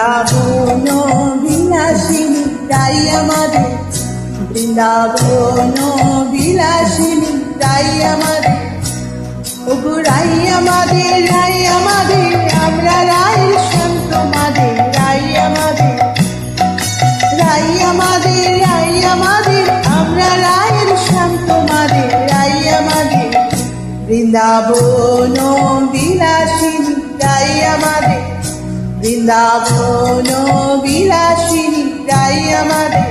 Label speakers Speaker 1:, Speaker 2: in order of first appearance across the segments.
Speaker 1: বৃন্দাবন বিলাসিনী রাই আমাদের, বৃন্দাবন বিলাসিনী রাই আমাদের, ওগো রাই আমাদের, রাই আমাদের, আমরা রায়ের সন্ত মাদের, রাই আমাদের, রাই আমাদের, রাই আমাদের, আমরা রায়ের সন্ত মাদের, রাই আমাদের, বৃন্দাবন বিলাসিনী রাই আমাদের, বৃন্দাবন বিলাসিনী রাই আমাদের।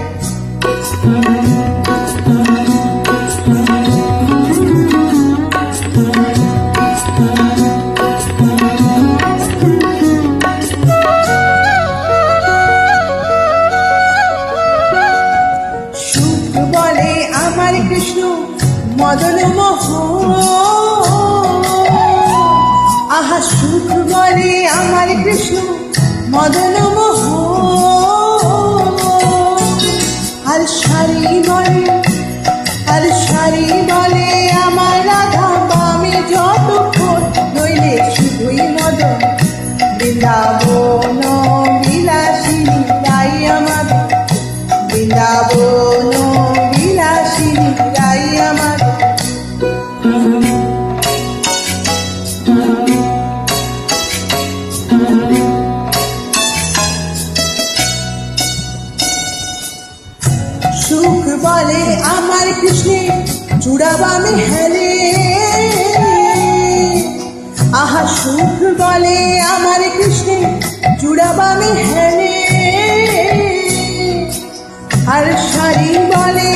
Speaker 1: সুখ বলে আমার কৃষ্ণ মদন মোহন, আহা সুখ বলে আমার কৃষ্ণ মদন মোহন, আর শাড়ি বলে, আর শাড়ি বলে আমার রাধা বামে যতক্ষণ, নইলে শুধুই মদন, বৃন্দাবন বিলাসিনী রাই আমাদের, বৃন্দাবন বিলাসিনী রাই আমাদের। সুখ বলে আমার কৃষ্ণের চূড়াবামে হেলে, আহা সুখ বলে আমার কৃষ্ণের চূড়াবামে হেলে, আর শাড়ি বলে,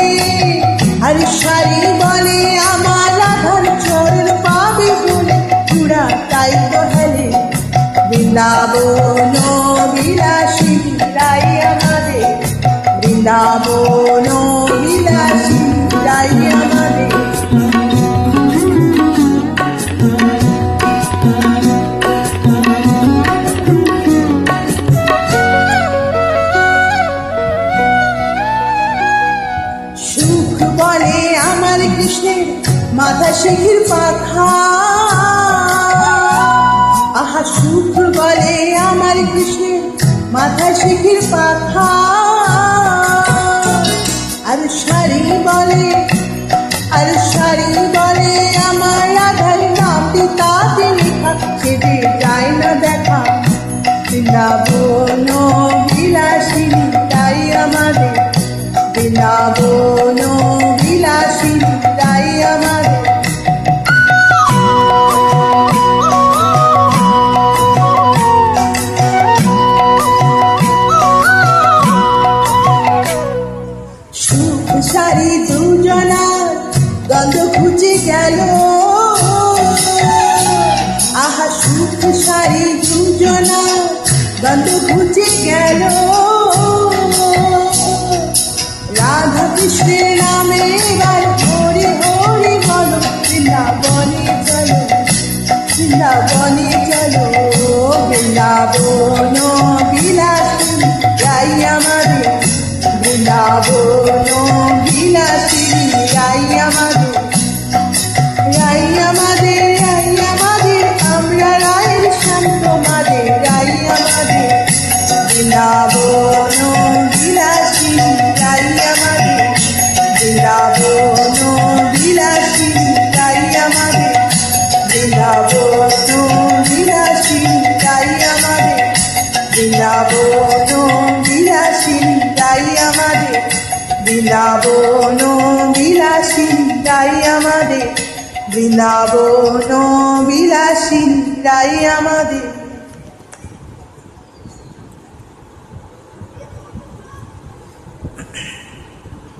Speaker 1: আর শাড়ি বলে আমার রাধার চরণ পাবে বলে, চূড়া তাই তো হেলে, বৃন্দাবন বিলাসিনী রাই আমাদের, বৃন্দাবন বিলাসিনী রাই আমাদের। সুখ বলে আমার কৃষ্ণের মাথা শিখির পাখা, আহা সুখ বলে আমার কৃষ্ণের মাথা শিখির পাখা, আর শাড়ি বলে, আর শাড়ি বলে আমার রাধার নামটি তাতে লেখা, সেদে যায় না দেখা, বৃন্দাবন বিলাসিনী রাই আমাদের, বৃন্দাবন বিলাসিনী রাই আমাদের। সুখ শাড়ি দুজনার গন্ধ খুঁজে গেল, আহা সুখ শাড়ি দুজনার গন্ধ খুঁজে গেল, রাধা কৃষ্ণের নামে এবার হরি হরি বলো, বৃন্দাবনে চলো, বৃন্দাবনে চলো, বৃন্দাবন বিলাসিনী রাই আমাদের, বৃন্দাবন বিলাসিনী রাই আমাদের, রাই আমাদের, রাই আমাদের, আমরা রায়ের শান্ত মাদের, রাই আমাদের, বৃন্দাবন বিলাসিনী রাই আমাদের, বৃন্দাবন বিলাসিনী রাই আমাদের, বৃন্দাবন বিলাসিনী রাই আমাদের, বৃন্দাবন বিলাসিনী রাই আমাদের, বৃন্দাবন বিলাসিনী রাই আমাদের, বৃন্দাবন বিলাসিনী রাই আমাদের।